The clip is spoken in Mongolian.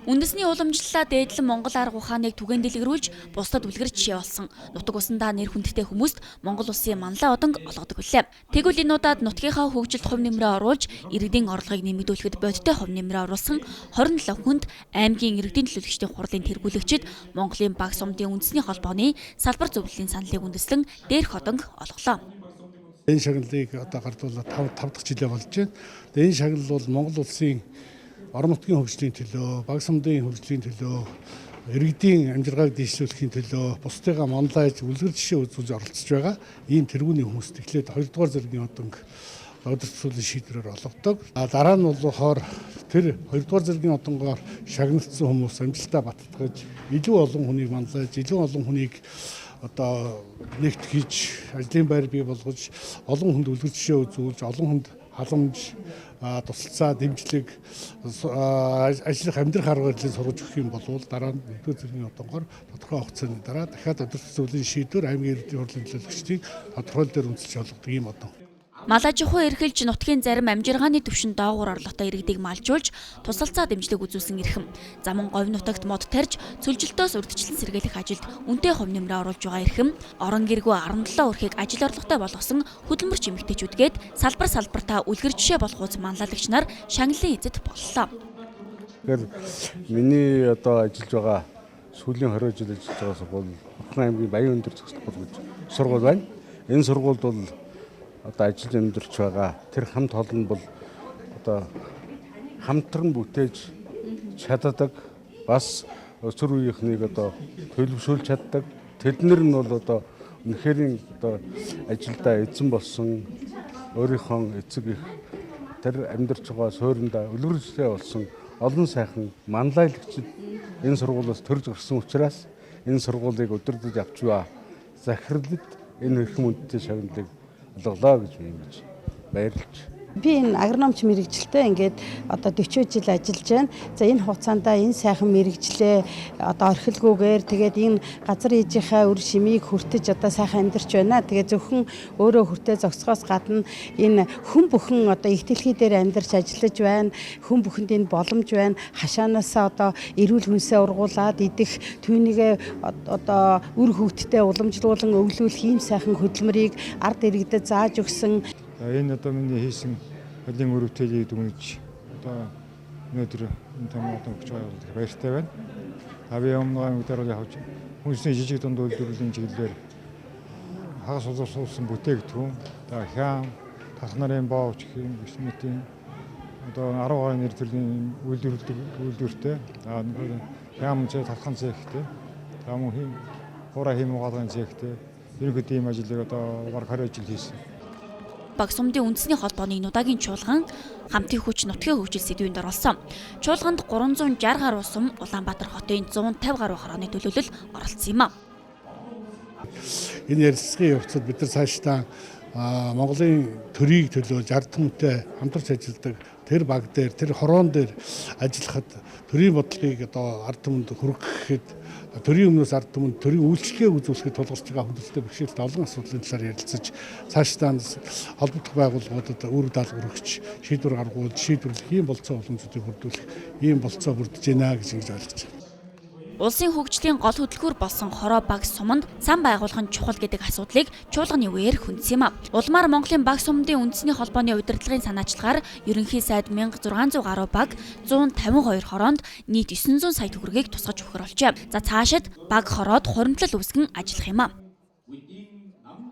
Үндэсний уламжлалаа дээдлэн Монгол арга ухааныг түгээн дэлгэрүүлж бусдад үлгэр жишээ болсон. Нутаг усандаа нэр хүндтэй хүмүүст Монгол улсын манлай оданг олгодог билээ. Тэгвэл энэ удаад нутгийнхаа хөгжилд хувь нэмрээ оруулж, иргэдийн орлогыг нэмэгдүүлэхэд бодиттой хувь нэмрээ оруулсан 27 хүнд аймгийн иргэдийн төлөөлөгчдийн хурлын тэргүүлэгчид Монголын баг сумдын үндэсний холбооны салбар зөвлөлийн саналыг үндэслэн дээрх оданг олголоо. Энэ шагналыг одоо гардуулаад 5 дахь жилээ болж байна. Энэ шагнал бол Монгол улсын орон нутгийн хөгжлийн төлөө, баг сумдын хөгжлийн төлөө, иргэдийн амжиргааг дэвшлүүлэхийн төлөө бусдыгаа манлайж үлгэр жишээ үзүүлж оролцож байгаа ийм тэргүүний хүмүүст эхлээд 2 дугаар зэргийн оданг удирдлагын шийдвэрээр олгодог. Дараа нь болохоор тэр 2 дугаар зэргийн одонгоор шагнагдсан хүмүүс амжилтаа баттгаж илүү олон хүнийг манлайж, илүү олон хүнийг одоо нэгт хийж, ажлын байр бий болгож, олон хүнд үлгэр жишээ үзүүлж, олон хүнд халамж, тусалцаа, дэмжлэг, ажлын амьдрах арга барилыг сургаж өгөх юм бол дараа нь 1-р зэргийн одонгоор тодорхой хугацааны дараа дахиад удирдлагын шийдвэр аймгийн иргэдийн хурлын төлөөлөгчдийн тодорхой дээр үндэслэж олгодог юм одон. Малажихуй эрхэлж нутгийн зарим амжиргааны түвшин доогуур орлоготой иргэдийг малжуулж, тусалцаа дэмжлэг үзүүлсэн эрхэм. Замун говь нутагт мод тарьж, цөлжилтөөс урьдчилан сэргийлэх ажилд үнэтэй хувь нэмрээ оруулж байгаа эрхэм, орон гэргүй 17 өрхийг ажил орлоготой болгосон хөдөлмөрч эмэгтэйчүүдгээд салбартаа үлгэр жишээ болгоуц манлайлагч нар шагналын эзэд боллоо. Тэгэхээр миний одоо ажиллаж байгаа сүүлийн 20 жил ажиллаж байгаа сургууль Хотгон аймгийн Баян өндөр цогцлог гэж сургууль байна. Энэ сургуульд бол одоо ажиллаж амьдарч байгаа тэр хамт олон бол одоо хамтран бүтээж чаддаг, бас өсвөр үеийнхнийг одоо төлөвшүүлж чаддаг. Тэднэр нь бол одоо үнэхээр одоо ажилдаа эзэн болсон, өөрийнхөө эцэг их тэр амьдарч байгаа суурьндаа үлгэр жишээ болсон олон сайхан манлайлагчид энэ сургуулиас төрж гарсан учраас энэ сургуулийг удирдах авч байгаа захирлад энэ эрхэм үндэтэй шагналыг олголоо гэж баярлж. Би энэ агрономч мэрэгчлээ ингээд одоо 40 жил ажиллаж байна. За энэ хугацаанд энэ сайхан мэрэгчлээ одоо орхилгүйгээр тэгээд энэ газар ээжийнхээ үр шимийг хүртэж одоо сайхан амьдарч байна. Тэгээд зөвхөн өөрөө хүртээ зогсохоос гадна энэ хүн бүхэн одоо их дэлхий дээр амьдарч ажиллаж байна. Хүн бүхэнд энэ боломж байна. Хашаанаасаа одоо эрүүл хүнсээ ургуулад идэх түүнийгээ одоо үр хөвгтдээ уламжлуулан өглөөлөх ийм сайхан хөдөлмөрийг ард иргэдэд зааж өгсөн. Энэ одоо миний хийсэн хөдөлгөөний өрөвтөлийг дүгнэж одоо өнөөдөр энэ томьёолд өгч байгаа баяртай байна. Тавын өмнөгийн үеэр явж хүнсний жижиг дунд үйлдвэрлэлийн чиглэлээр хагас улсуулсан бүтээгдэхүүн, хяам, тарх нарын боовч хэм бишмэтийн одоо 10 гаруй нэр төрлийн үйлдвэртэй хяам цэг тархан цэгтэй, мөн хураа хэм угаалгын цэгтэй ерөнхийдөө ийм ажлыг одоо бараг 20 жил хийсэн. Баг сумдын үндэсний холбооны нудагийн чуулган хамтын хүч нутгийн хөгжил сэдвүүнд оролцсон. Чуулганд 360 гаруй сум Улаанбаатар хотын 150 гаруй хорооны төлөөлөл оролцсон юм а. Энэ ярилцлагын явцад бид нар цаашдаа Монголын төрийг төлөөлж ард түмэнтэй хамтарч ажилладаг тэр баг дээр, тэр хороон дээр ажиллахад төрийн бодлогыг одоо ард түмэнд хүргэхэд төрийн өмнөөс ард түмэнд төрийн үйлчлэгээ үзүүлэхэд тулгарч байгаа хүндэтгэл бэрхшээлтэй олон асуудлын талаар ярилцаж цаашдаа холбогдох байгууллагуудад үр даалгавар өгч шийдвэр гаргуулж шийдвэрлэх ийм болцоо боломжуудыг бүрдүүлэх ийм болцоо бүрдэж байна гэж ингэж ойлгож байна. Улсын хөгжлийн гол хөтөлбөр болсон хороо баг суманд сан байгуулах нь чухал гэдэг асуудлыг чуулганы үеэр хүндсэн юм а. Улмаар Монголын баг сумдын үндэсний холбооны удирдлагын санаачлагаар ерөнхий сайд 1600 гаруй баг 152 хороонд нийт 900 сая төгрөгийг тусгаж өгөхөр болжээ. За цаашид баг хороод хуримтлал үүсгэн ажиллах юм а.